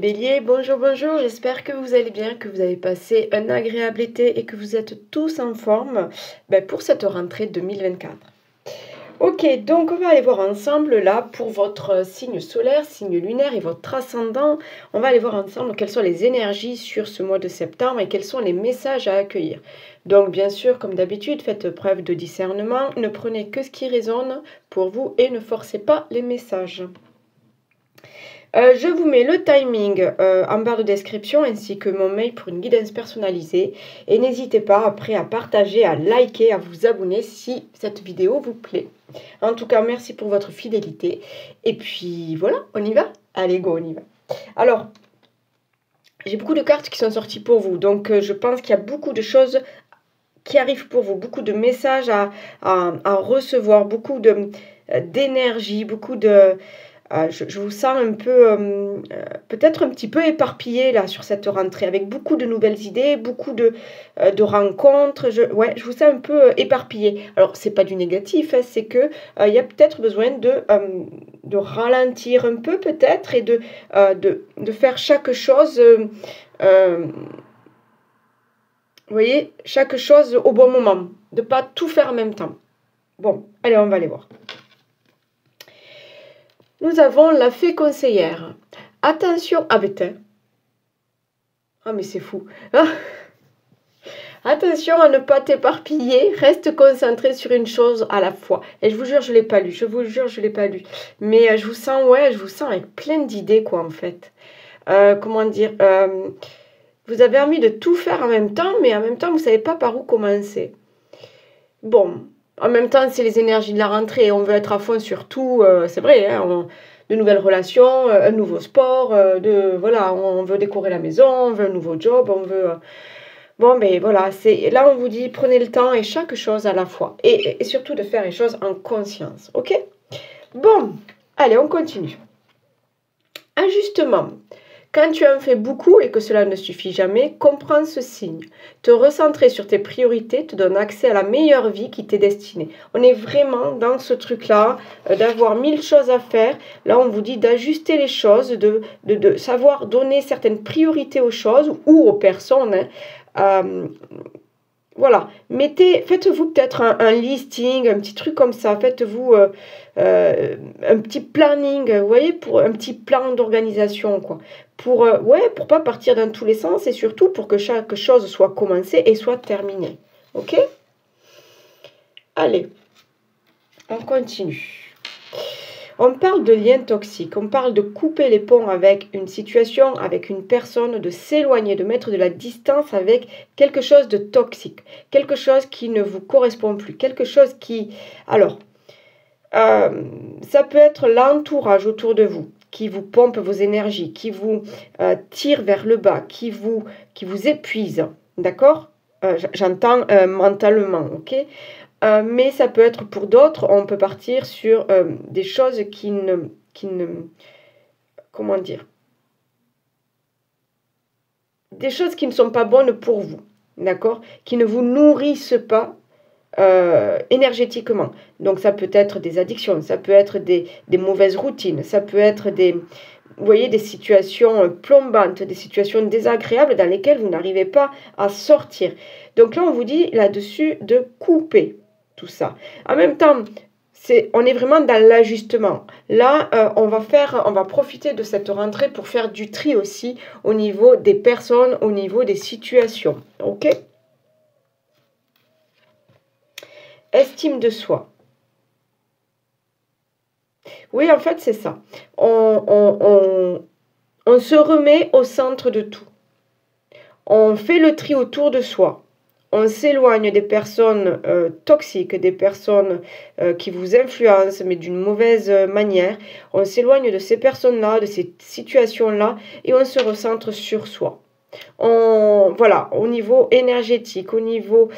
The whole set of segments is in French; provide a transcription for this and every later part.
Béliers, bonjour, bonjour, j'espère que vous allez bien, que vous avez passé un agréable été et que vous êtes tous en forme pour cette rentrée 2024. Ok, donc on va aller voir ensemble là pour votre signe solaire, signe lunaire et votre ascendant. On va aller voir ensemble quelles sont les énergies sur ce mois de septembre et quels sont les messages à accueillir. Donc bien sûr, comme d'habitude, faites preuve de discernement, ne prenez que ce qui résonne pour vous et ne forcez pas les messages. Je vous mets le timing en barre de description ainsi que mon mail pour une guidance personnalisée. Et n'hésitez pas après à partager, à liker, à vous abonner si cette vidéo vous plaît. En tout cas, merci pour votre fidélité. Et puis voilà, on y va. Allez, go, on y va. Alors, j'ai beaucoup de cartes qui sont sorties pour vous. Donc, je pense qu'il y a beaucoup de choses qui arrivent pour vous. Beaucoup de messages à recevoir, beaucoup d'énergie, beaucoup de... Je vous sens un peu, peut-être un petit peu éparpillé là sur cette rentrée, avec beaucoup de nouvelles idées, beaucoup de rencontres. Je vous sens un peu éparpillé. Alors, c'est pas du négatif, hein, c'est que il y a peut-être besoin de ralentir un peu peut-être et de faire chaque chose, vous voyez, chaque chose au bon moment, de pas tout faire en même temps. Bon, allez, on va aller voir. Nous avons la fée conseillère. Attention, mais c'est fou. Attention à ne pas t'éparpiller, reste concentré sur une chose à la fois. Et je vous jure, je ne l'ai pas lu, je vous jure, je ne l'ai pas lu. Mais je vous sens, je vous sens avec plein d'idées, quoi, en fait. Comment dire vous avez envie de tout faire en même temps, mais en même temps, vous ne savez pas par où commencer. Bon, en même temps, c'est les énergies de la rentrée. On veut être à fond sur tout. C'est vrai, hein, de nouvelles relations, un nouveau sport. On veut décorer la maison, on veut un nouveau job, on veut... Bon, mais voilà, là, on vous dit, prenez le temps et chaque chose à la fois. Et surtout de faire les choses en conscience, ok? Bon, allez, on continue. Ajustement. Quand tu en fais beaucoup et que cela ne suffit jamais, comprends ce signe. Te recentrer sur tes priorités te donne accès à la meilleure vie qui t'est destinée. On est vraiment dans ce truc-là, d'avoir 1000 choses à faire. Là, on vous dit d'ajuster les choses, de savoir donner certaines priorités aux choses ou aux personnes. Voilà, faites-vous peut-être un listing, un petit truc comme ça, faites-vous un petit planning, vous voyez, pour un petit plan d'organisation, quoi. Pour pas partir dans tous les sens et surtout pour que chaque chose soit commencée et soit terminée. Ok? Allez, on continue. On parle de liens toxiques, on parle de couper les ponts avec une situation, avec une personne, de s'éloigner, de mettre de la distance avec quelque chose de toxique, quelque chose qui ne vous correspond plus, quelque chose qui... Alors, ça peut être l'entourage autour de vous, qui vous pompe vos énergies, qui vous tire vers le bas, qui vous épuise, d'accord? J'entends mentalement, ok? Mais ça peut être pour d'autres, on peut partir sur des choses qui ne... Comment dire? Des choses qui ne sont pas bonnes pour vous, d'accord? Qui ne vous nourrissent pas énergétiquement. Donc ça peut être des addictions, ça peut être des mauvaises routines, ça peut être vous voyez, des situations plombantes, des situations désagréables dans lesquelles vous n'arrivez pas à sortir. Donc là, on vous dit là-dessus de couper tout ça. En même temps, on est vraiment dans l'ajustement. Là, on va profiter de cette rentrée pour faire du tri aussi au niveau des personnes, au niveau des situations. Ok? Estime de soi. Oui, en fait, c'est ça. On se remet au centre de tout. On fait le tri autour de soi. On s'éloigne des personnes toxiques, des personnes qui vous influencent, mais d'une mauvaise manière. On s'éloigne de ces personnes-là, de ces situations-là, et on se recentre sur soi. Voilà, au niveau énergétique, au niveau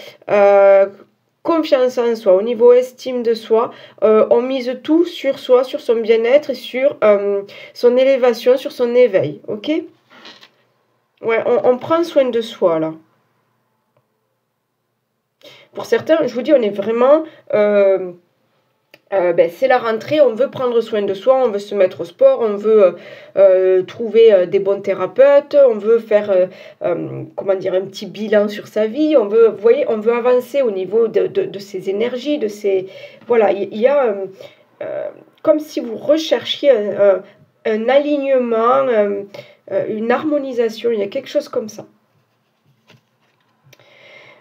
confiance en soi, au niveau estime de soi, on mise tout sur soi, sur son bien-être, sur son élévation, sur son éveil, ok? Ouais, on prend soin de soi, là. Pour certains, je vous dis, on est vraiment c'est la rentrée, on veut prendre soin de soi, on veut se mettre au sport, on veut trouver des bons thérapeutes, on veut faire comment dire, un petit bilan sur sa vie, on veut, vous voyez, on veut avancer au niveau de ses énergies, de ses... Voilà, il y a comme si vous recherchiez un alignement, une harmonisation, il y a quelque chose comme ça.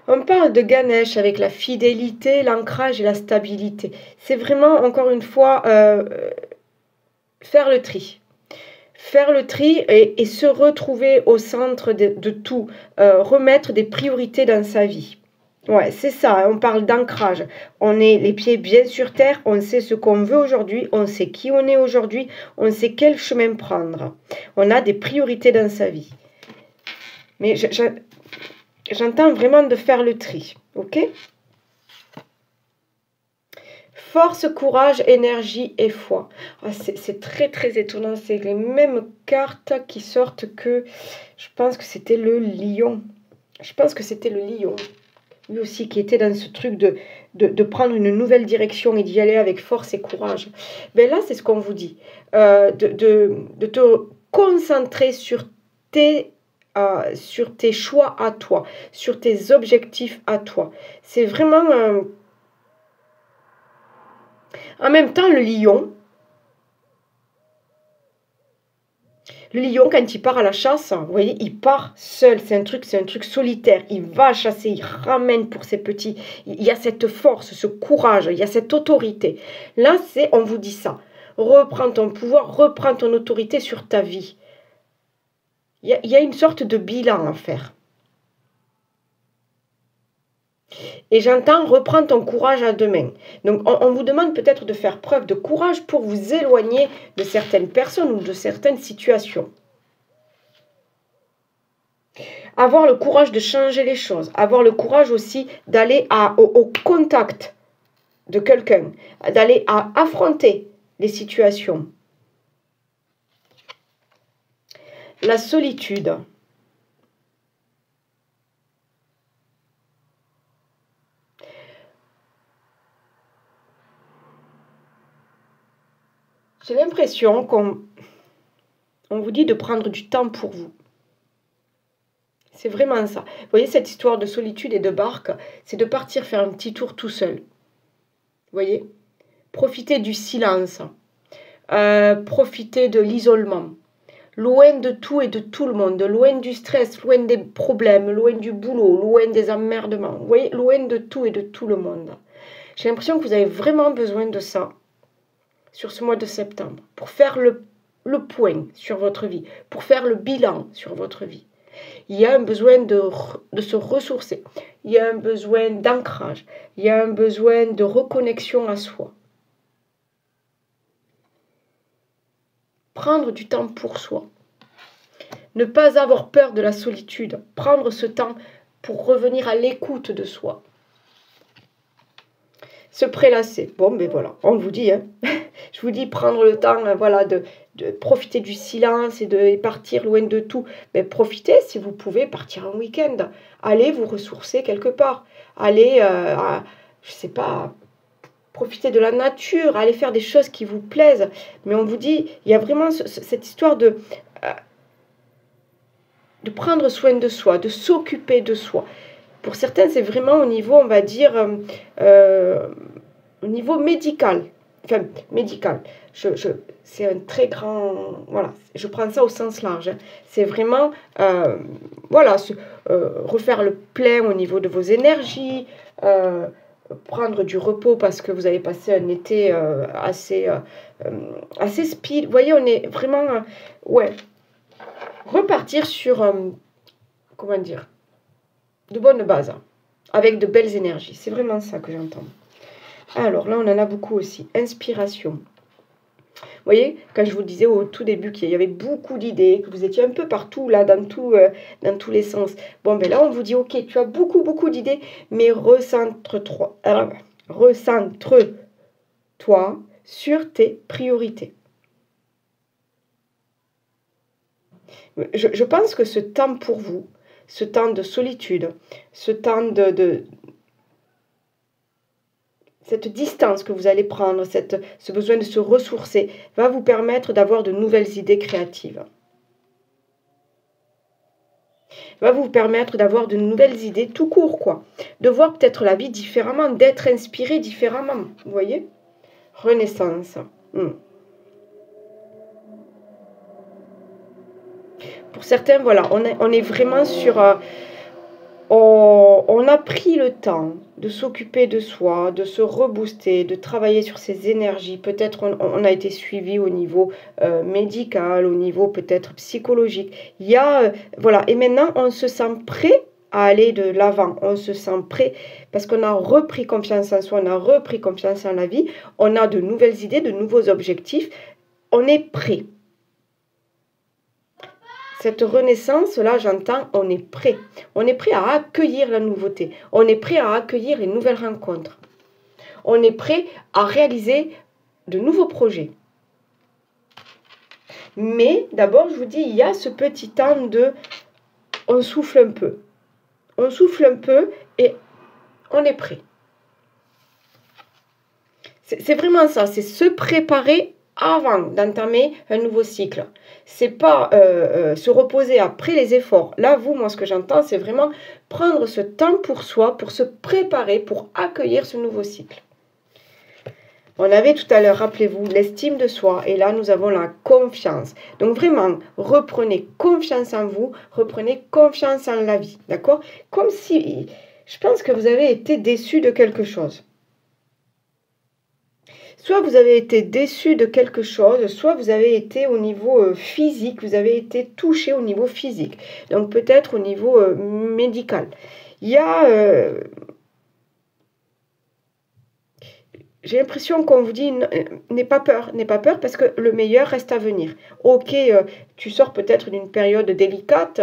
On parle de Ganesh avec la fidélité, l'ancrage et la stabilité. C'est vraiment, encore une fois, faire le tri. Faire le tri et se retrouver au centre de tout. Remettre des priorités dans sa vie. Ouais, c'est ça, on parle d'ancrage. On est les pieds bien sur terre, on sait ce qu'on veut aujourd'hui, on sait qui on est aujourd'hui, on sait quel chemin prendre. On a des priorités dans sa vie. Mais j'entends vraiment de faire le tri, ok? Force, courage, énergie et foi. Ah, c'est très très étonnant, c'est les mêmes cartes qui sortent que... Je pense que c'était le lion. Je pense que c'était le lion. Lui aussi qui était dans ce truc de prendre une nouvelle direction et d'y aller avec force et courage. Ben là, c'est ce qu'on vous dit. De te concentrer sur tes choix à toi, sur tes objectifs à toi. C'est vraiment... En même temps, le lion, quand il part à la chasse, vous voyez, il part seul. C'est un truc solitaire. Il va chasser, il ramène pour ses petits. Il y a cette force, ce courage, il y a cette autorité. Là, on vous dit ça. Reprends ton pouvoir, reprends ton autorité sur ta vie. Il y a une sorte de bilan à faire. Et j'entends reprendre ton courage à deux mains. Donc on vous demande peut-être de faire preuve de courage pour vous éloigner de certaines personnes ou de certaines situations. Avoir le courage de changer les choses. Avoir le courage aussi d'aller au contact de quelqu'un. D'aller affronter les situations. La solitude. J'ai l'impression qu'on vous dit de prendre du temps pour vous. C'est vraiment ça. Vous voyez, cette histoire de solitude et de barque, c'est de partir faire un petit tour tout seul. Vous voyez? Profiter du silence. Profiter de l'isolement. Loin de tout et de tout le monde. Loin du stress, loin des problèmes, loin du boulot, loin des emmerdements. Vous voyez? Loin de tout et de tout le monde. J'ai l'impression que vous avez vraiment besoin de ça sur ce mois de septembre, pour faire le point sur votre vie, pour faire le bilan sur votre vie. Il y a un besoin de se ressourcer, il y a un besoin d'ancrage, il y a un besoin de reconnexion à soi. Prendre du temps pour soi. Ne pas avoir peur de la solitude, prendre ce temps pour revenir à l'écoute de soi. Se prélasser. Bon, ben voilà, on vous dit, hein. Je vous dis prendre le temps, voilà, de profiter du silence et de partir loin de tout. Ben, profitez, si vous pouvez, partir un week-end. Allez vous ressourcer quelque part. Allez, je sais pas, profiter de la nature. Allez faire des choses qui vous plaisent. Mais on vous dit, il y a vraiment cette histoire de prendre soin de soi, de s'occuper de soi. Pour certains, c'est vraiment au niveau, on va dire, au niveau médical. Enfin, médical. C'est un très grand... Voilà, je prends ça au sens large. Hein. C'est vraiment, voilà, refaire le plein au niveau de vos énergies, prendre du repos parce que vous avez passé un été assez speed. Vous voyez, on est vraiment... ouais. Repartir sur, comment dire, de bonnes bases, avec de belles énergies. C'est vraiment ça que j'entends. Alors là, on en a beaucoup aussi. Inspiration. Vous voyez, quand je vous disais au tout début qu'il y avait beaucoup d'idées, que vous étiez un peu partout, là, dans tous les sens. Bon, ben là, on vous dit, ok, tu as beaucoup d'idées, mais recentre-toi sur tes priorités. Je pense que ce temps pour vous, ce temps de solitude, ce temps cette distance que vous allez prendre, ce besoin de se ressourcer, va vous permettre d'avoir de nouvelles idées créatives. Va vous permettre d'avoir de nouvelles idées tout court, quoi. De voir peut-être la vie différemment, d'être inspiré différemment. Vous voyez? Renaissance. Pour certains, voilà, on est vraiment sur... on a pris le temps de s'occuper de soi, de se rebooster, de travailler sur ses énergies. Peut-être on a été suivi au niveau médical, au niveau peut-être psychologique. Il y a, voilà, et maintenant on se sent prêt à aller de l'avant. On se sent prêt parce qu'on a repris confiance en soi, on a repris confiance en la vie. On a de nouvelles idées, de nouveaux objectifs. On est prêt. Cette renaissance-là, j'entends, on est prêt. On est prêt à accueillir la nouveauté. On est prêt à accueillir les nouvelles rencontres. On est prêt à réaliser de nouveaux projets. Mais d'abord, je vous dis, il y a ce petit temps de... On souffle un peu. On souffle un peu et on est prêt. C'est vraiment ça, c'est se préparer avant d'entamer un nouveau cycle. C'est pas se reposer après les efforts. Là, moi, ce que j'entends, c'est vraiment prendre ce temps pour soi, pour se préparer, pour accueillir ce nouveau cycle. On avait tout à l'heure, rappelez-vous, l'estime de soi. Et là, nous avons la confiance. Donc vraiment, reprenez confiance en vous, reprenez confiance en la vie. D'accord? Comme si, je pense que vous avez été déçu de quelque chose. Soit vous avez été déçu de quelque chose, soit vous avez été au niveau physique, vous avez été touché au niveau physique. Donc peut-être au niveau médical. Il y a... j'ai l'impression qu'on vous dit, n'aie pas peur parce que le meilleur reste à venir. Ok, tu sors peut-être d'une période délicate,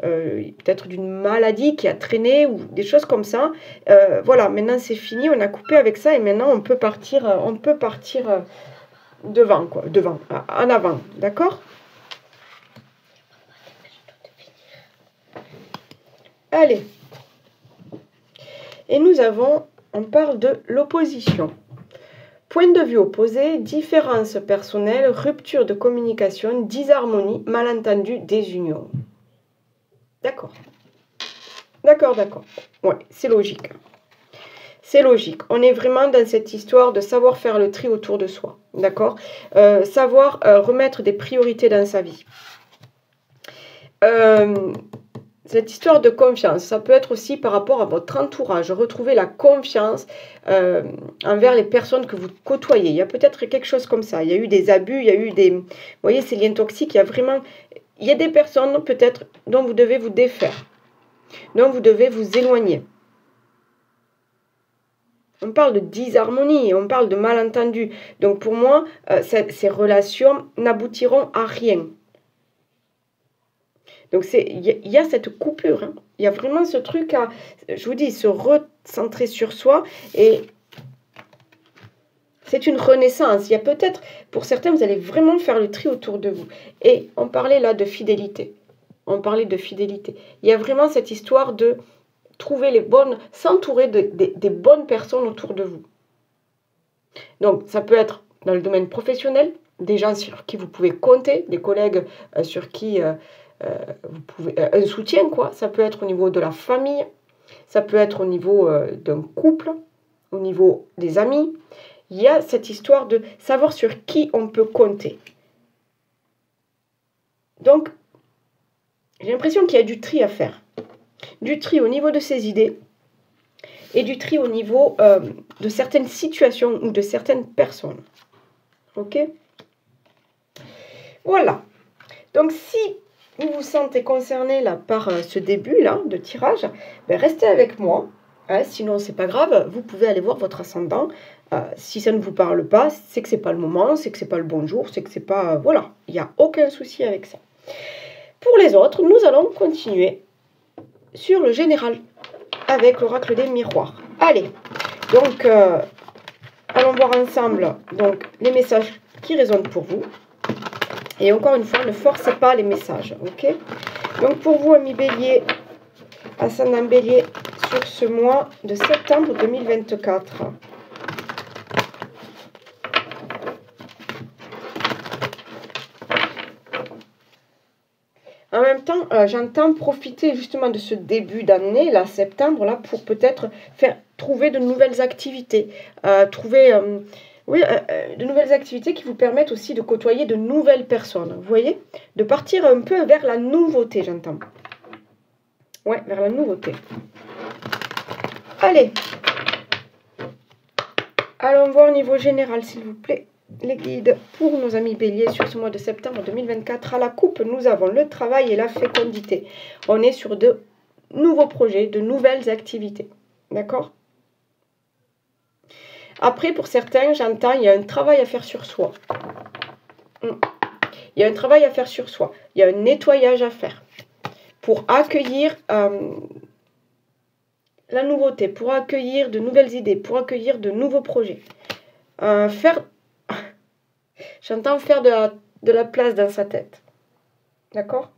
peut-être d'une maladie qui a traîné ou des choses comme ça. Voilà, maintenant c'est fini, on a coupé avec ça et maintenant on peut partir devant, quoi, en avant, d'accord? Allez. Et on parle de l'opposition. Point de vue opposé, différence personnelle, rupture de communication, disharmonie, malentendu, désunion. D'accord. D'accord. Ouais, c'est logique. C'est logique. On est vraiment dans cette histoire de savoir faire le tri autour de soi. D'accord? Savoir remettre des priorités dans sa vie. Cette histoire de confiance, ça peut être aussi par rapport à votre entourage. Retrouver la confiance envers les personnes que vous côtoyez. Il y a peut-être quelque chose comme ça. Il y a eu des abus, il y a eu des... Vous voyez, ces liens toxiques, il y a des personnes peut-être dont vous devez vous défaire. Dont vous devez vous éloigner. On parle de disharmonie, on parle de malentendu. Donc pour moi, ces relations n'aboutiront à rien. Donc, il y a cette coupure. Hein. Il y a vraiment ce truc à, je vous dis, se recentrer sur soi. Et c'est une renaissance. Il y a peut-être, pour certains, vous allez vraiment faire le tri autour de vous. Et on parlait là de fidélité. Il y a vraiment cette histoire de trouver les bonnes, s'entourer des bonnes personnes autour de vous. Donc, ça peut être dans le domaine professionnel, des gens sur qui vous pouvez compter, des collègues sur qui... vous pouvez, un soutien, quoi. Ça peut être au niveau de la famille, ça peut être au niveau d'un couple, au niveau des amis. Il y a cette histoire de savoir sur qui on peut compter. Donc, j'ai l'impression qu'il y a du tri à faire. Du tri au niveau de ses idées et du tri au niveau de certaines situations ou de certaines personnes. Ok? Voilà. Donc, si vous vous sentez concerné là, par ce début là, de tirage, ben, restez avec moi. Hein, sinon, c'est pas grave. Vous pouvez aller voir votre ascendant. Si ça ne vous parle pas, c'est que c'est pas le moment, c'est que c'est pas le bon jour, c'est que c'est pas... voilà, il n'y a aucun souci avec ça. Pour les autres, nous allons continuer sur le général avec l'oracle des miroirs. Allez, donc, allons voir ensemble donc, les messages qui résonnent pour vous. Et encore une fois, ne forcez pas les messages, ok? Donc pour vous, amis bélier, ascendant bélier, sur ce mois de septembre 2024. j'entends profiter justement de ce début d'année, là, septembre, là, pour peut-être trouver de nouvelles activités, oui, de nouvelles activités qui vous permettent aussi de côtoyer de nouvelles personnes, vous voyez? De partir un peu vers la nouveauté, j'entends. Ouais, vers la nouveauté. Allez. Allons voir au niveau général, s'il vous plaît, les guides pour nos amis béliers sur ce mois de septembre 2024. À la coupe, nous avons le travail et la fécondité. On est sur de nouveaux projets, de nouvelles activités. D'accord? Après, pour certains, j'entends, il y a un travail à faire sur soi. Il y a un travail à faire sur soi. Il y a un nettoyage à faire pour accueillir la nouveauté, pour accueillir de nouvelles idées, pour accueillir de nouveaux projets. J'entends faire de la place dans sa tête. D'accord?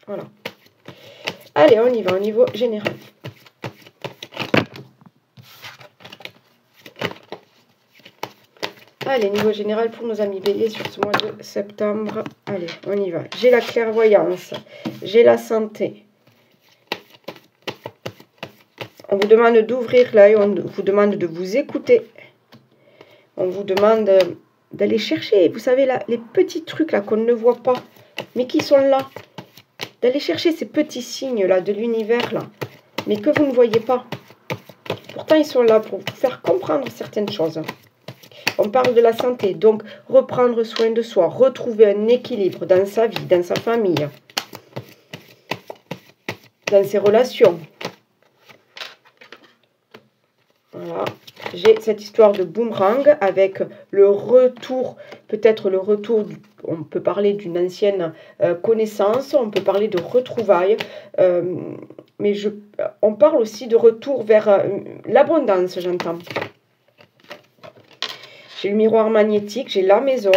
Voilà. Allez, on y va au niveau général. Allez, niveau général pour nos amis béliers sur ce mois de septembre. Allez, on y va. J'ai la clairvoyance. J'ai la santé. On vous demande d'ouvrir l'œil. On vous demande de vous écouter. On vous demande d'aller chercher, vous savez, là, les petits trucs là qu'on ne voit pas, mais qui sont là. D'aller chercher ces petits signes là de l'univers là, mais que vous ne voyez pas. Pourtant, ils sont là pour vous faire comprendre certaines choses. On parle de la santé, donc reprendre soin de soi, retrouver un équilibre dans sa vie, dans sa famille, dans ses relations. Voilà. J'ai cette histoire de boomerang avec le retour, peut-être le retour, on peut parler d'une ancienne connaissance, on peut parler de retrouvailles, mais on parle aussi de retour vers l'abondance, j'entends. J'ai le miroir magnétique, j'ai la maison,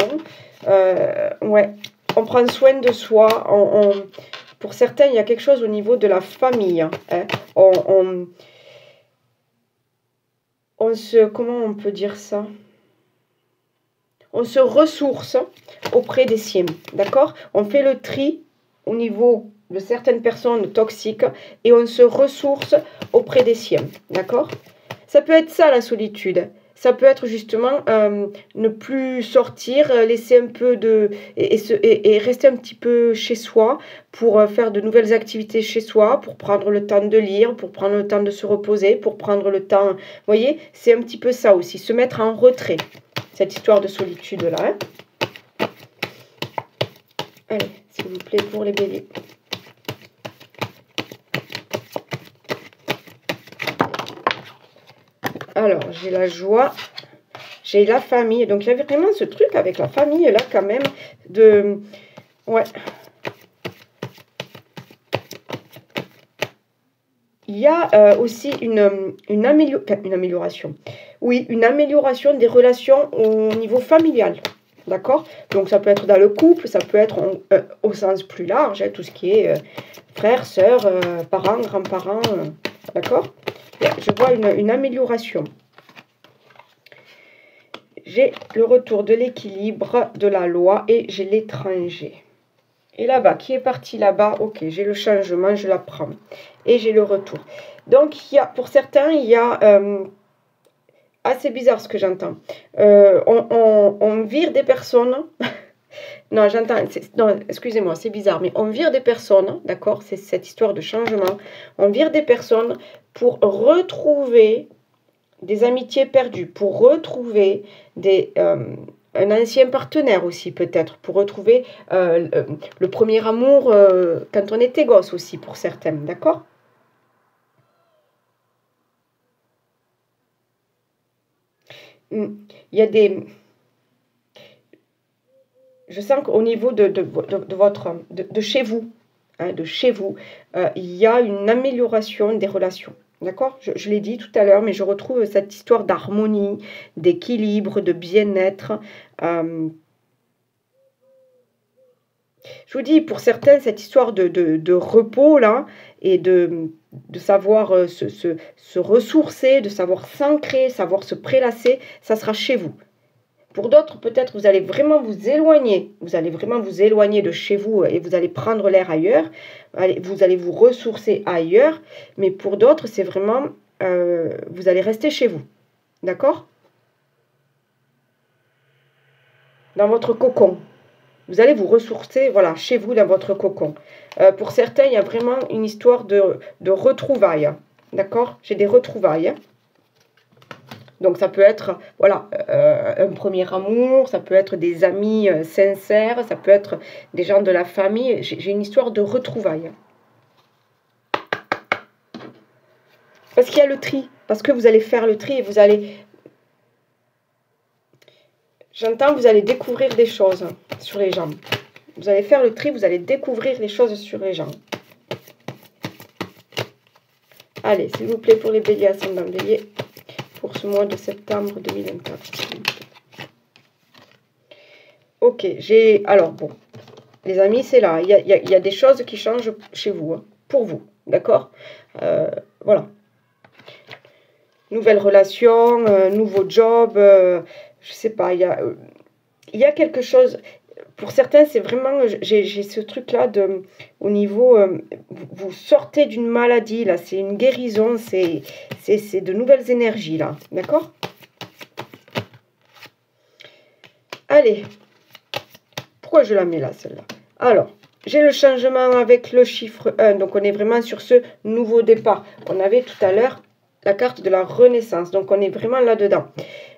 ouais, on prend soin de soi, pour certains, il y a quelque chose au niveau de la famille, hein, comment on peut dire ça? On se ressource auprès des siens, d'accord? On fait le tri au niveau de certaines personnes toxiques et on se ressource auprès des siens, d'accord? Ça peut être ça la solitude. Ça peut être justement ne plus sortir, laisser un peu et rester un petit peu chez soi pour faire de nouvelles activités chez soi, pour prendre le temps de lire, pour prendre le temps de se reposer, pour prendre le temps... Vous voyez, c'est un petit peu ça aussi, se mettre en retrait, cette histoire de solitude-là. Hein. Allez, s'il vous plaît, pour les béliers. Alors, j'ai la joie, j'ai la famille. Donc, il y avait vraiment ce truc avec la famille, là, quand même, de... Ouais. Il y a aussi une amélioration. Oui, une amélioration des relations au niveau familial. D'accord? Donc, ça peut être dans le couple, ça peut être au sens plus large, hein, tout ce qui est frères, sœurs, parents, grands-parents. D'accord? Je vois une amélioration. J'ai le retour de l'équilibre, de la loi et j'ai l'étranger. Et là-bas, qui est parti là-bas? Ok, j'ai le changement, je la prends. Et j'ai le retour. Donc, pour certains, il y a... c'est bizarre ce que j'entends. On vire des personnes... Non, j'entends... Non, excusez-moi, c'est bizarre. Mais on vire des personnes, d'accord? C'est cette histoire de changement. On vire des personnes pour retrouver des amitiés perdues, pour retrouver un ancien partenaire aussi peut-être, pour retrouver le premier amour quand on était gosse aussi pour certains, d'accord? Il y a des... Je sens qu'au niveau de chez vous, hein, il y a une amélioration des relations. D'accord? Je l'ai dit tout à l'heure, mais je retrouve cette histoire d'harmonie, d'équilibre, de bien-être. Je vous dis, pour certains, cette histoire de repos, là, et de savoir se ressourcer, de savoir s'ancrer, savoir se prélasser, ça sera chez vous. Pour d'autres, peut-être, vous allez vraiment vous éloigner. Vous allez vraiment vous éloigner de chez vous et vous allez prendre l'air ailleurs. Vous allez vous ressourcer ailleurs. Mais pour d'autres, c'est vraiment... vous allez rester chez vous. D'accord? Dans votre cocon. Vous allez vous ressourcer, voilà, chez vous, dans votre cocon. Pour certains, il y a vraiment une histoire de retrouvailles. D'accord? J'ai des retrouvailles. Donc, ça peut être, voilà, un premier amour, ça peut être des amis sincères, ça peut être des gens de la famille. J'ai une histoire de retrouvailles. Parce qu'il y a le tri. Parce que vous allez faire le tri et vous allez... J'entends, vous allez découvrir des choses sur les gens. Vous allez faire le tri, vous allez découvrir les choses sur les gens. Allez, s'il vous plaît, pour les béliers, ascendant bélier, pour ce mois de septembre 2024. Ok, alors bon, les amis, c'est là. Il y a des choses qui changent chez vous, hein, pour vous, d'accord? Voilà. Nouvelle relation, nouveau job, je sais pas, il y a quelque chose, pour certains, c'est vraiment, j'ai ce truc-là au niveau, vous sortez d'une maladie, là, c'est une guérison, c'est de nouvelles énergies, là, d'accord? Allez, pourquoi je la mets là, celle-là? Alors, j'ai le changement avec le chiffre 1, donc on est vraiment sur ce nouveau départ. On avait tout à l'heure la carte de la renaissance, donc on est vraiment là-dedans.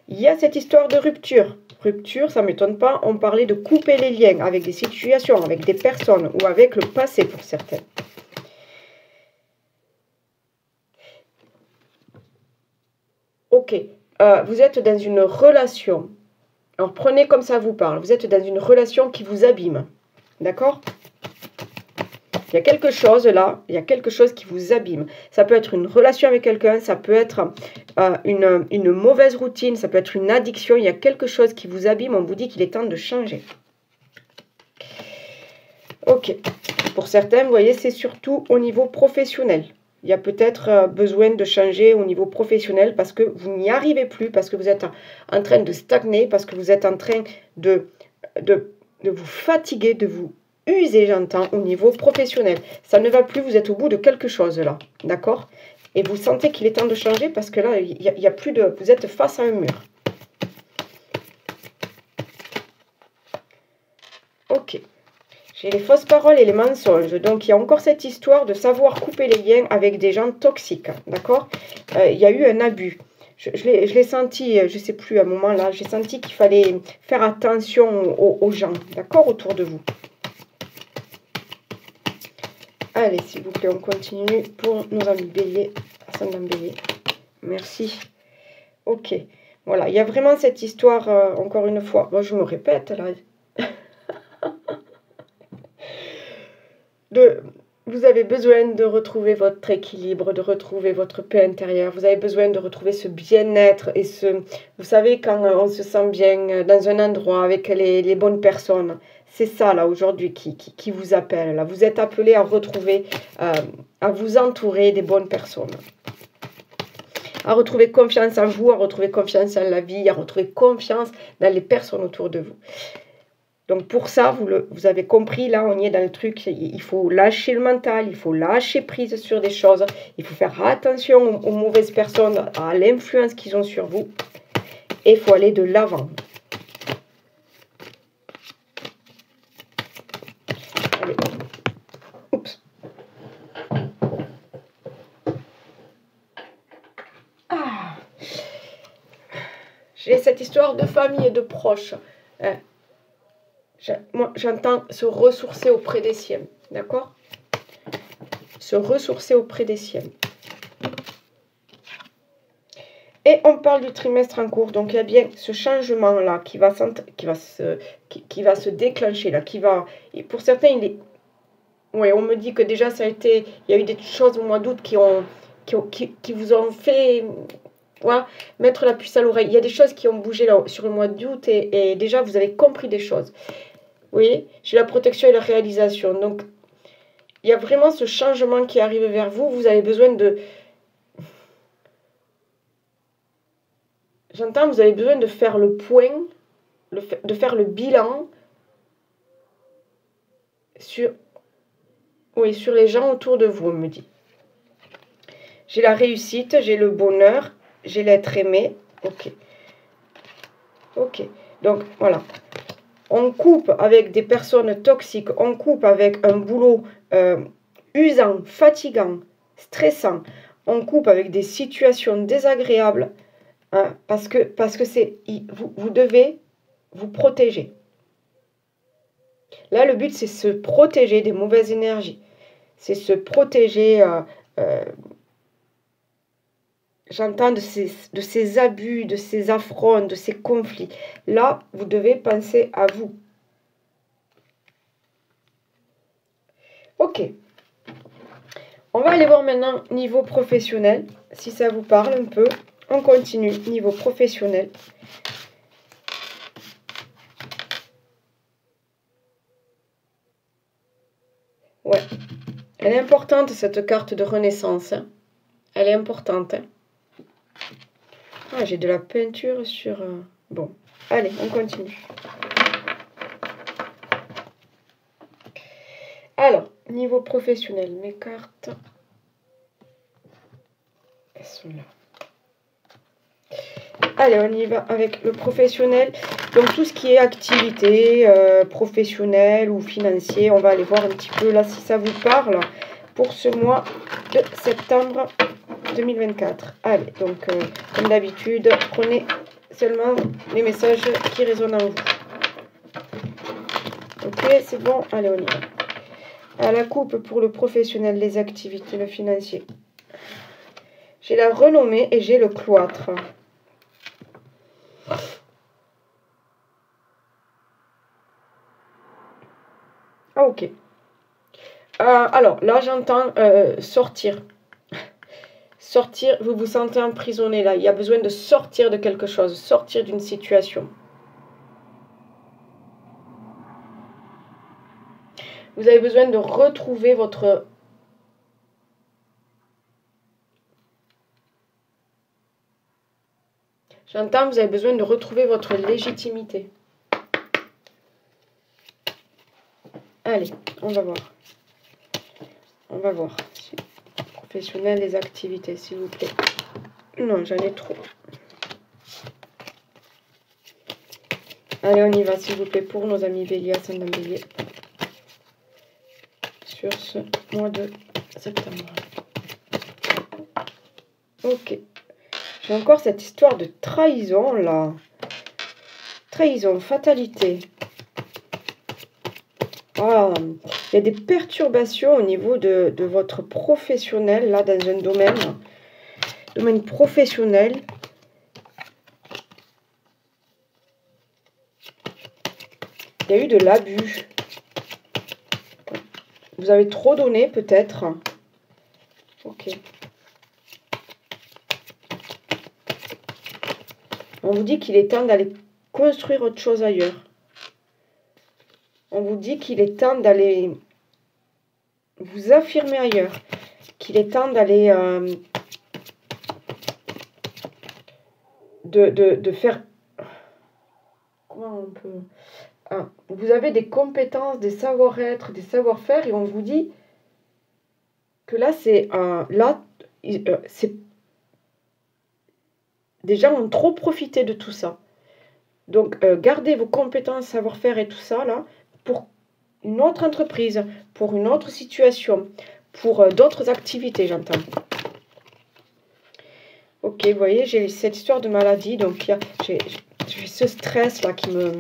Il y a cette histoire de rupture. Rupture, ça ne m'étonne pas, on parlait de couper les liens avec des situations, avec des personnes ou avec le passé pour certains. Ok, vous êtes dans une relation. Alors prenez comme ça vous parle. Vous êtes dans une relation qui vous abîme. D'accord ? Il y a quelque chose là, il y a quelque chose qui vous abîme. Ça peut être une relation avec quelqu'un, ça peut être une mauvaise routine, ça peut être une addiction. Il y a quelque chose qui vous abîme, on vous dit qu'il est temps de changer. Ok. Pour certains, vous voyez, c'est surtout au niveau professionnel. Il y a peut-être besoin de changer au niveau professionnel parce que vous n'y arrivez plus, parce que vous êtes en train de stagner, parce que vous êtes en train de vous fatiguer, de vous user, j'entends, au niveau professionnel. Ça ne va plus, vous êtes au bout de quelque chose là, d'accord? Et vous sentez qu'il est temps de changer parce que là, il y a plus de... Vous êtes face à un mur. Ok. J'ai les fausses paroles et les mensonges. Donc, il y a encore cette histoire de savoir couper les liens avec des gens toxiques, d'accord? Il y a eu un abus. Je l'ai senti, je ne sais plus à un moment là, j'ai senti qu'il fallait faire attention aux gens, d'accord, autour de vous. Allez, s'il vous plaît, on continue pour nos amis béliers, ascendant bélier. Merci. Ok, voilà, il y a vraiment cette histoire, encore une fois, moi je me répète là, vous avez besoin de retrouver votre équilibre, de retrouver votre paix intérieure. Vous avez besoin de retrouver ce bien-être et vous savez, quand on se sent bien dans un endroit avec les bonnes personnes, c'est ça là aujourd'hui qui vous appelle. Là, vous êtes appelé à retrouver, à vous entourer des bonnes personnes, à retrouver confiance en vous, à retrouver confiance en la vie, à retrouver confiance dans les personnes autour de vous. Donc pour ça, vous avez compris, là on y est dans le truc, il faut lâcher le mental, il faut lâcher prise sur des choses, il faut faire attention aux mauvaises personnes, à l'influence qu'ils ont sur vous, et il faut aller de l'avant. Allez. Oups. Ah. J'ai cette histoire de famille et de proches. Moi, j'entends se ressourcer auprès des siens, d'accord? Se ressourcer auprès des siens. Et on parle du trimestre en cours, donc il y a bien ce changement-là qui va se déclencher, là, et pour certains, ouais, on me dit que déjà, il y a eu des choses au mois d'août qui vous ont fait... Voilà, mettre la puce à l'oreille. Il y a des choses qui ont bougé là, sur le mois d'août et déjà, vous avez compris des choses. Oui, j'ai la protection et la réalisation. Donc, il y a vraiment ce changement qui arrive vers vous. Vous avez besoin de... J'entends, vous avez besoin de faire le point de faire le bilan sur, oui, sur les gens autour de vous, on me dit. J'ai la réussite, j'ai le bonheur, j'ai l'être aimé. Ok. Ok. Donc, voilà. On coupe avec des personnes toxiques, on coupe avec un boulot usant, fatigant, stressant. On coupe avec des situations désagréables, hein, parce que vous devez vous protéger. Là, le but, c'est se protéger des mauvaises énergies. C'est se protéger, j'entends, de ces abus, de ces affronts, de ces conflits. Là, vous devez penser à vous. Ok. On va aller voir maintenant niveau professionnel, si ça vous parle un peu. On continue, niveau professionnel. Ouais. Elle est importante, cette carte de renaissance. Hein. Elle est importante. Hein. Ah, j'ai de la peinture sur... Bon, allez, on continue. Alors, niveau professionnel, mes cartes... Elles sont là. Allez, on y va avec le professionnel. Donc, tout ce qui est activité professionnelle ou financier, on va aller voir un petit peu là si ça vous parle pour ce mois de septembre 2024. Allez, donc, comme d'habitude, prenez seulement les messages qui résonnent en vous. Ok, c'est bon. Allez, on y va. À la coupe pour le professionnel, les activités, le financier. J'ai la renommée et j'ai le cloître. Ah, ok. Alors, là, j'entends sortir. Sortir, vous vous sentez emprisonné là. Il y a besoin de sortir de quelque chose, sortir d'une situation. Vous avez besoin de retrouver votre... J'entends, vous avez besoin de retrouver votre légitimité. Allez, on va voir. On va voir. Professionnel, les activités, s'il vous plaît. Non, j'en ai trop. Allez, on y va, s'il vous plaît, pour nos amis Bélier, ascendant Bélier. Sur ce mois de septembre. Ok. J'ai encore cette histoire de trahison, là. Trahison, fatalité. Ah, il y a des perturbations au niveau de votre professionnel, là, dans un domaine professionnel. Il y a eu de l'abus. Vous avez trop donné, peut-être. Ok. On vous dit qu'il est temps d'aller construire autre chose ailleurs. On vous dit qu'il est temps d'aller vous affirmer ailleurs. Qu'il est temps d'aller... de faire... Comment on peut... Ah, vous avez des compétences, des savoir-être, des savoir-faire, et on vous dit que là, c'est... des gens ont trop profité de tout ça. Donc, gardez vos compétences, savoir-faire et tout ça, là, pour une autre entreprise, pour une autre situation, pour d'autres activités, j'entends. Ok, vous voyez, j'ai cette histoire de maladie, donc j'ai ce stress-là qui me...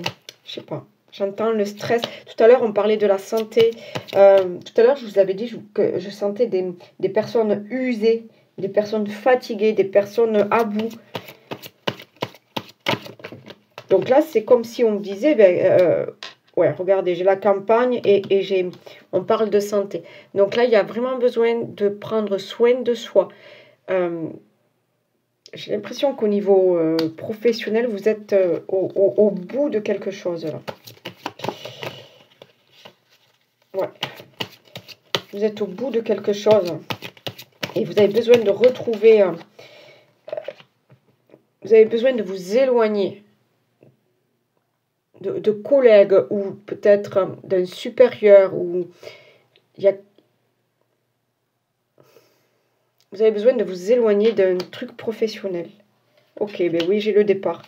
Je sais pas, j'entends le stress. Tout à l'heure, on parlait de la santé. Tout à l'heure, je vous avais dit que je sentais des personnes usées, des personnes fatiguées, des personnes à bout. Donc là, c'est comme si on me disait, ouais, regardez, j'ai la campagne et on parle de santé. Donc là, il y a vraiment besoin de prendre soin de soi. J'ai l'impression qu'au niveau professionnel, vous êtes au bout de quelque chose. Là. Ouais. Vous êtes au bout de quelque chose. Et vous avez besoin de retrouver... vous avez besoin de vous éloigner de collègues ou peut-être d'un supérieur ou vous avez besoin de vous éloigner d'un truc professionnel. Ok, ben oui, j'ai le départ.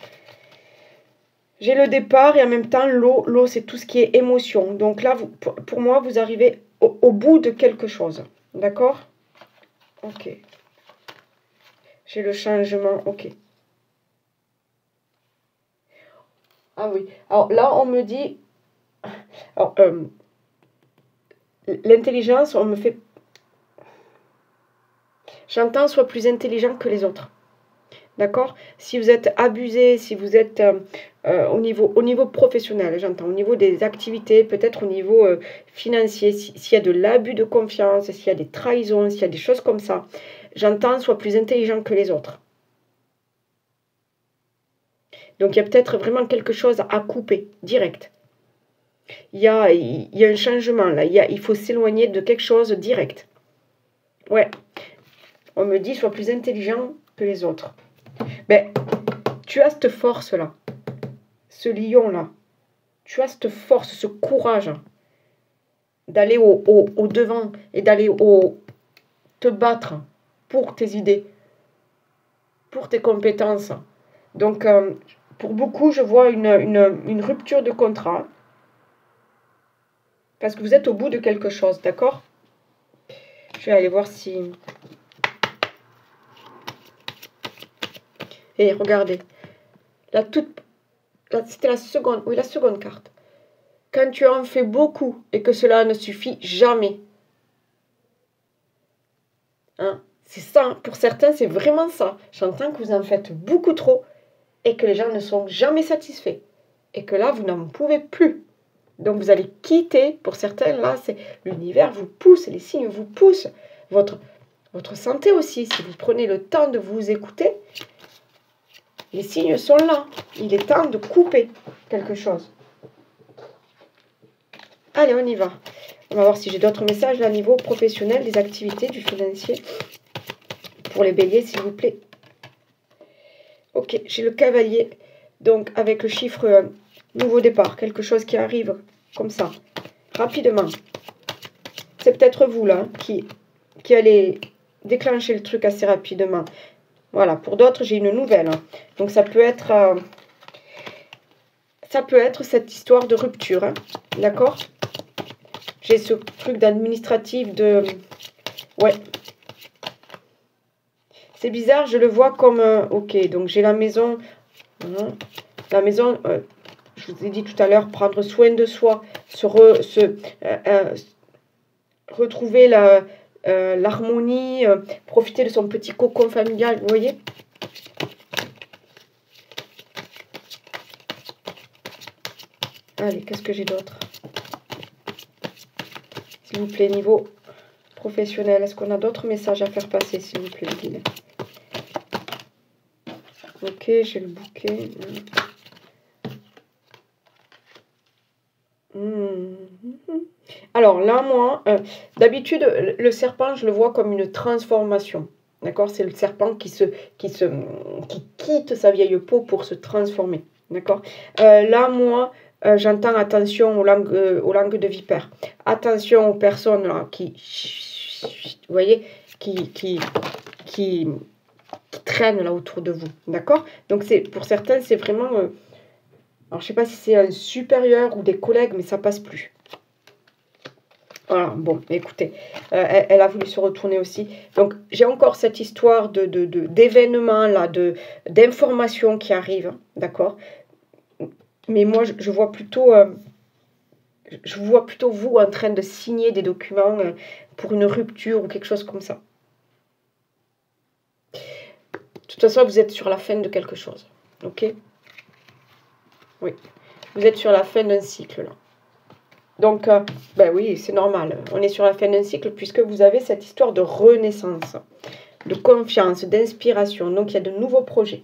J'ai le départ et en même temps, l'eau, c'est tout ce qui est émotion. Donc là, pour moi, vous arrivez au bout de quelque chose. D'accord? Ok. J'ai le changement, ok. Ah oui. Alors là, on me dit... Alors, l'intelligence, on me fait... J'entends soit plus intelligent que les autres. D'accord? Si vous êtes abusé, si vous êtes au niveau professionnel, j'entends, au niveau des activités, peut-être au niveau financier, s'il y a de l'abus de confiance, s'il y a des trahisons, s'il y a des choses comme ça, j'entends soit plus intelligent que les autres. Donc il y a peut-être vraiment quelque chose à couper, direct. Il y a un changement là, il faut s'éloigner de quelque chose direct. Ouais, on me dit soit plus intelligent que les autres. Mais tu as cette force-là, ce lion-là. Tu as cette force, ce courage d'aller au devant et d'aller te battre pour tes idées, pour tes compétences. Donc, pour beaucoup, je vois une rupture de contrat. Parce que vous êtes au bout de quelque chose, d'accord? Je vais aller voir si... Et regardez. C'était la seconde. Oui, la seconde carte. Quand tu en fais beaucoup et que cela ne suffit jamais. Hein? C'est ça. Pour certains, c'est vraiment ça. J'entends que vous en faites beaucoup trop et que les gens ne sont jamais satisfaits. Et que là, vous n'en pouvez plus. Donc, vous allez quitter. Pour certains, là, c'est l'univers vous pousse, les signes vous poussent. Votre santé aussi. Si vous prenez le temps de vous écouter, les signes sont là. Il est temps de couper quelque chose. Allez, on y va. On va voir si j'ai d'autres messages là, au niveau professionnel, des activités, du financier. Pour les béliers, s'il vous plaît. Ok, j'ai le cavalier. Donc, avec le chiffre nouveau départ. Quelque chose qui arrive comme ça. Rapidement. C'est peut-être vous, là, qui allez déclencher le truc assez rapidement. Voilà, pour d'autres, j'ai une nouvelle. Hein. Donc, ça peut être cette histoire de rupture. Hein. D'accord? J'ai ce truc d'administratif de... Ouais. C'est bizarre, je le vois comme... ok, donc j'ai la maison. La maison, je vous ai dit tout à l'heure, prendre soin de soi, retrouver l'harmonie, profiter de son petit cocon familial, vous voyez? Allez, qu'est-ce que j'ai d'autre? S'il vous plaît, niveau professionnel, est-ce qu'on a d'autres messages à faire passer, s'il vous plaît, guide? Ok, j'ai le bouquet. Alors là, moi, d'habitude, le serpent, je le vois comme une transformation. D'accord? C'est le serpent qui quitte sa vieille peau pour se transformer. D'accord? Là, moi, j'entends attention aux langues de vipère. Attention aux personnes là, vous voyez, qui traînent là autour de vous. D'accord? Donc, pour certains, c'est vraiment... alors, je ne sais pas si c'est un supérieur ou des collègues, mais ça passe plus. Voilà, bon, écoutez, elle a voulu se retourner aussi. Donc, j'ai encore cette histoire d'événements, là, d'informations qui arrivent, d'accord? Mais moi, je vois plutôt vous en train de signer des documents pour une rupture ou quelque chose comme ça. De toute façon, vous êtes sur la fin de quelque chose, ok? Oui, vous êtes sur la fin d'un cycle, là. Donc, ben oui, c'est normal. On est sur la fin d'un cycle puisque vous avez cette histoire de renaissance, de confiance, d'inspiration. Donc, il y a de nouveaux projets.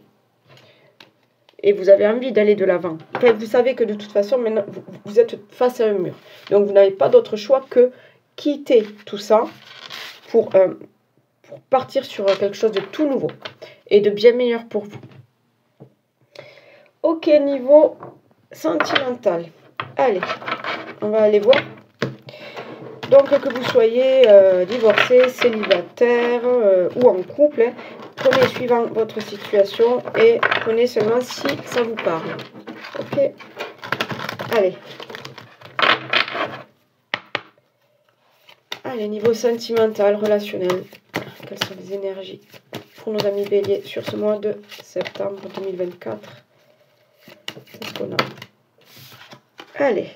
Et vous avez envie d'aller de l'avant. Enfin, vous savez que de toute façon, maintenant, vous êtes face à un mur. Donc, vous n'avez pas d'autre choix que quitter tout ça pour partir sur quelque chose de tout nouveau et de bien meilleur pour vous. Ok, niveau sentimental. Allez, on va aller voir. Donc, que vous soyez divorcé, célibataire ou en couple, hein, prenez suivant votre situation et prenez seulement si ça vous parle. Ok. Allez. Allez, niveau sentimental, relationnel. Quelles sont les énergies pour nos amis béliers sur ce mois de septembre 2024? C'est ce qu'on a. Allez.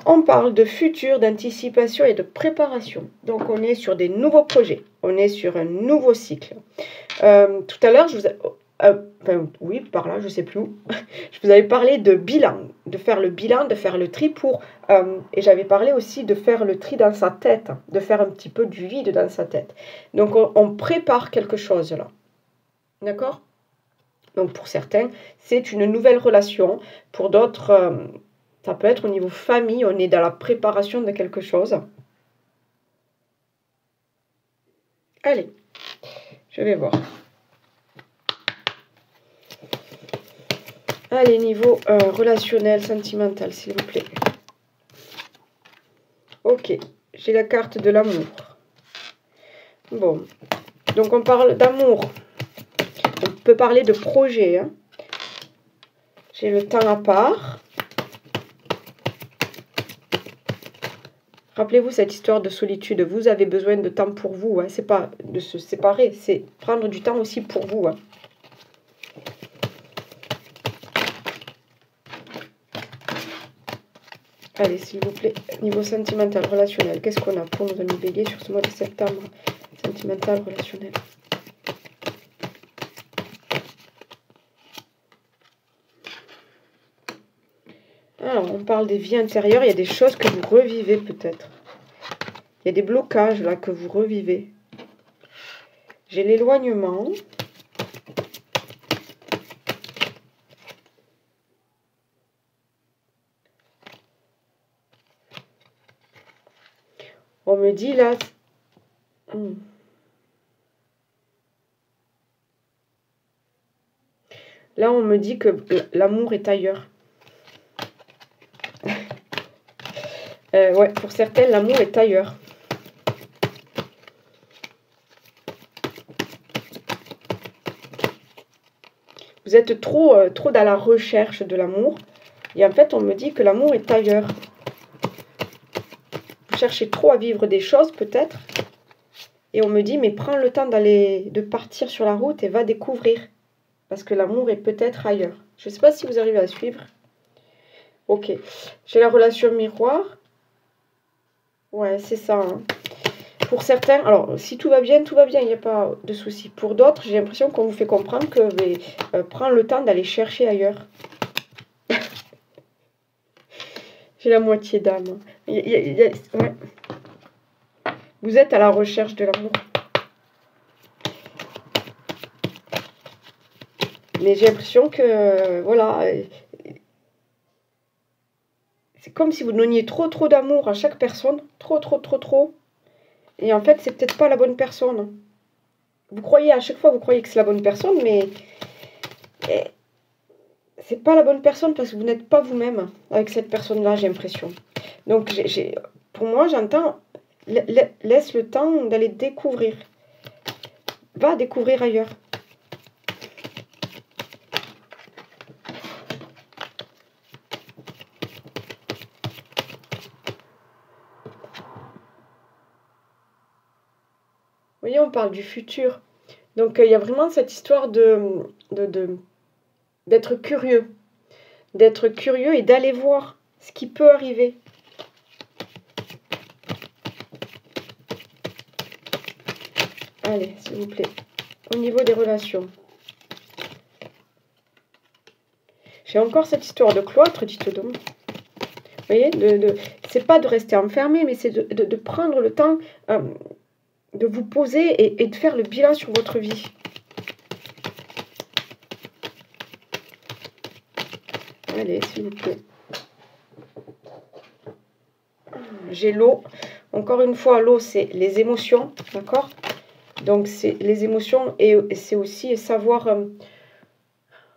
On parle de futur, d'anticipation et de préparation. Donc, on est sur des nouveaux projets. On est sur un nouveau cycle. Tout à l'heure, je vous ai... oui, par là, je ne sais plus où. Je vous avais parlé de bilan, de faire le bilan, de faire le tri pour... et j'avais parlé aussi de faire le tri dans sa tête, de faire un petit peu du vide dans sa tête. Donc, on prépare quelque chose là. D'accord? Donc, pour certains, c'est une nouvelle relation. Pour d'autres... ça peut être au niveau famille, on est dans la préparation de quelque chose. Allez, je vais voir. Allez, niveau relationnel, sentimental, s'il vous plaît. Ok, j'ai la carte de l'amour. Bon, donc on parle d'amour. On peut parler de projet. Hein. J'ai le temps à part. Rappelez-vous cette histoire de solitude. Vous avez besoin de temps pour vous. Hein. C'est pas de se séparer, c'est prendre du temps aussi pour vous. Hein. Allez, s'il vous plaît, niveau sentimental, relationnel, qu'est-ce qu'on a pour nos amis béliers sur ce mois de septembre? Sentimental, relationnel. Alors, on parle des vies intérieures, il y a des choses que vous revivez peut-être. Il y a des blocages là que vous revivez. J'ai l'éloignement. On me dit là... Là, on me dit que l'amour est ailleurs. Ouais, pour certaines, l'amour est ailleurs. Vous êtes trop dans la recherche de l'amour. Et en fait, on me dit que l'amour est ailleurs. Vous cherchez trop à vivre des choses, peut-être. Et on me dit, mais prends le temps de partir sur la route et va découvrir. Parce que l'amour est peut-être ailleurs. Je ne sais pas si vous arrivez à suivre. Ok. J'ai la relation miroir. Ouais, c'est ça. Hein. Pour certains, alors si tout va bien, il n'y a pas de souci. Pour d'autres, j'ai l'impression qu'on vous fait comprendre que prends le temps d'aller chercher ailleurs. J'ai la moitié d'âme. Ouais. Vous êtes à la recherche de l'amour. Mais j'ai l'impression que, voilà, c'est comme si vous donniez trop d'amour à chaque personne. Trop. Et en fait, c'est peut-être pas la bonne personne. Vous croyez, à chaque fois, vous croyez que c'est la bonne personne, mais c'est pas la bonne personne parce que vous n'êtes pas vous-même avec cette personne-là, j'ai l'impression. Donc, pour moi, j'entends, laisse le temps d'aller découvrir. Va découvrir ailleurs. Vous voyez, on parle du futur. Donc, il y a vraiment cette histoire d'être curieux. D'être curieux et d'aller voir ce qui peut arriver. Allez, s'il vous plaît. Au niveau des relations. J'ai encore cette histoire de cloître, dites donc. Vous voyez, c'est pas de rester enfermé, mais c'est de prendre le temps de vous poser et de faire le bilan sur votre vie. Allez, s'il vous plaît. J'ai l'eau. Encore une fois, l'eau, c'est les émotions, d'accord? Donc, c'est les émotions et c'est aussi savoir...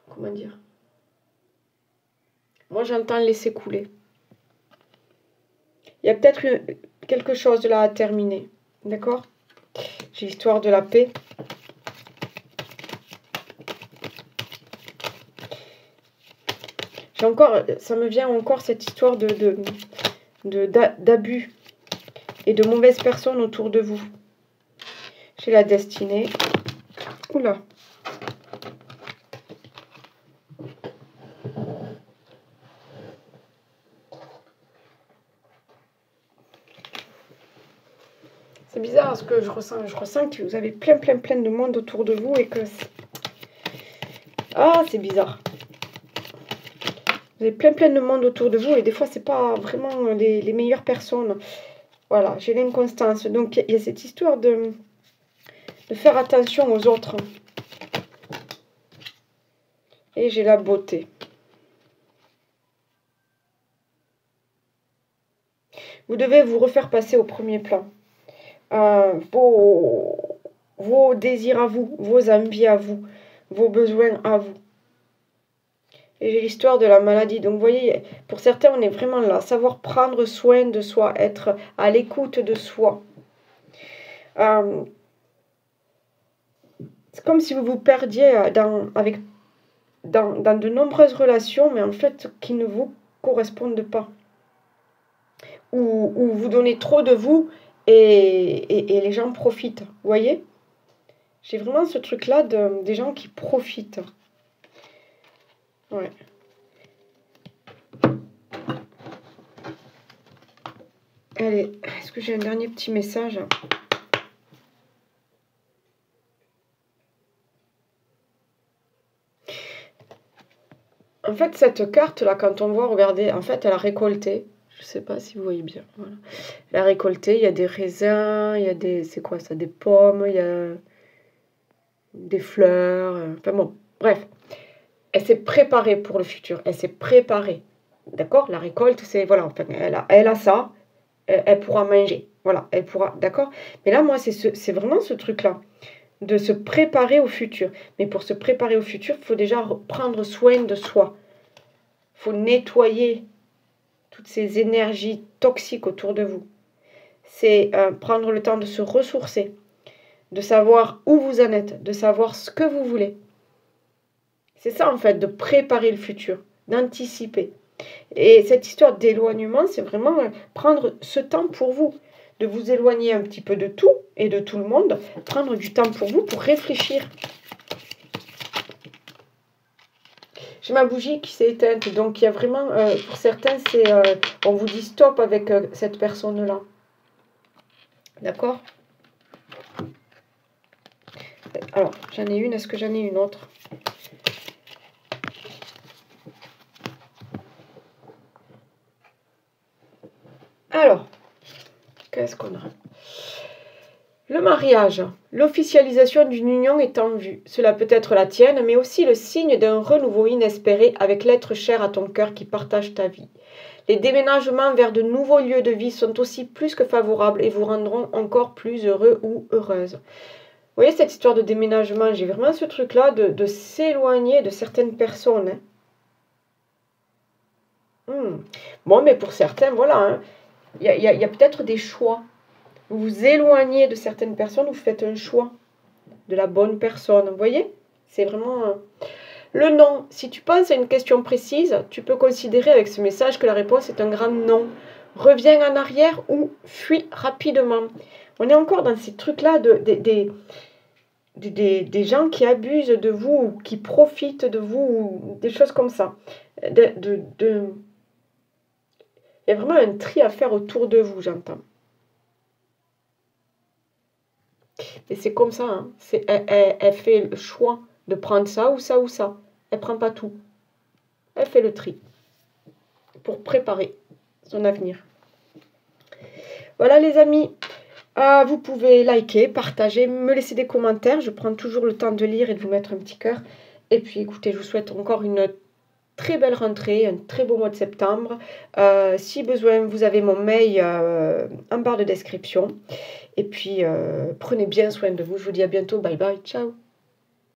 comment dire? Moi, j'entends laisser couler. Il y a peut-être quelque chose de là à terminer. D'accord? J'ai l'histoire de la paix. J'ai encore, ça me vient encore cette histoire d'abus et de mauvaises personnes autour de vous. J'ai la destinée. Oula. C'est bizarre ce que je ressens. Je ressens que vous avez plein de monde autour de vous et que... Ah, c'est bizarre. Vous avez plein de monde autour de vous et des fois, c'est pas vraiment les meilleures personnes. Voilà, j'ai l'inconstance. Donc, il y a cette histoire de faire attention aux autres. Et j'ai la beauté. Vous devez vous refaire passer au premier plan. Vos désirs à vous, vos envies à vous, vos besoins à vous. Et j'ai l'histoire de la maladie. Donc, vous voyez, pour certains, on est vraiment là. Savoir prendre soin de soi, être à l'écoute de soi. C'est comme si vous vous perdiez dans de nombreuses relations, mais en fait, qui ne vous correspondent pas. Ou vous donnez trop de vous et les gens profitent. Vous voyez? J'ai vraiment ce truc-là des gens qui profitent. Ouais. Allez, est-ce que j'ai un dernier petit message? En fait, cette carte-là, quand on voit, regardez, en fait, elle a récolté. Je sais pas si vous voyez bien. Voilà. Elle a récolté, il y a des raisins, il y a des... C'est quoi ça? Des pommes, il y a des fleurs. Enfin bon, bref. Elle s'est préparée pour le futur. Elle s'est préparée. D'accord? La récolte, c'est... Voilà, enfin, elle a ça. Elle pourra manger. Voilà, elle pourra... D'accord? Mais là, moi, c'est vraiment ce truc-là. De se préparer au futur. Mais pour se préparer au futur, il faut déjà prendre soin de soi. Il faut nettoyer toutes ces énergies toxiques autour de vous. C'est prendre le temps de se ressourcer, de savoir où vous en êtes, de savoir ce que vous voulez. C'est ça en fait, de préparer le futur, d'anticiper. Et cette histoire d'éloignement, c'est vraiment prendre ce temps pour vous, de vous éloigner un petit peu de tout et de tout le monde, prendre du temps pour vous, pour réfléchir. J'ai ma bougie qui s'est éteinte, donc il y a vraiment, pour certains, on vous dit stop avec cette personne-là. D'accord? Alors, j'en ai une, est-ce que j'en ai une autre? Alors, qu'est-ce qu'on a? Le mariage. L'officialisation d'une union est en vue. Cela peut être la tienne, mais aussi le signe d'un renouveau inespéré avec l'être cher à ton cœur qui partage ta vie. Les déménagements vers de nouveaux lieux de vie sont aussi plus que favorables et vous rendront encore plus heureux ou heureuse. Vous voyez cette histoire de déménagement, j'ai vraiment ce truc-là de s'éloigner de certaines personnes. Bon, mais pour certains, voilà, il y a peut-être des choix. Vous vous éloignez de certaines personnes, vous faites un choix de la bonne personne. Vous voyez? C'est vraiment... Le non. Si tu penses à une question précise, tu peux considérer avec ce message que la réponse est un grand non. Reviens en arrière ou fuis rapidement. On est encore dans ces trucs-là des gens qui abusent de vous, qui profitent de vous, des choses comme ça. Il y a vraiment un tri à faire autour de vous, j'entends. Et c'est comme ça, hein. Elle fait le choix de prendre ça ou ça ou ça. Elle ne prend pas tout. Elle fait le tri pour préparer son avenir. Voilà les amis. Vous pouvez liker, partager, me laisser des commentaires. Je prends toujours le temps de lire et de vous mettre un petit cœur. Et puis écoutez, je vous souhaite encore une très belle rentrée, un très beau mois de septembre. Si besoin, vous avez mon mail en barre de description. Et puis, prenez bien soin de vous. Je vous dis à bientôt. Bye bye. Ciao.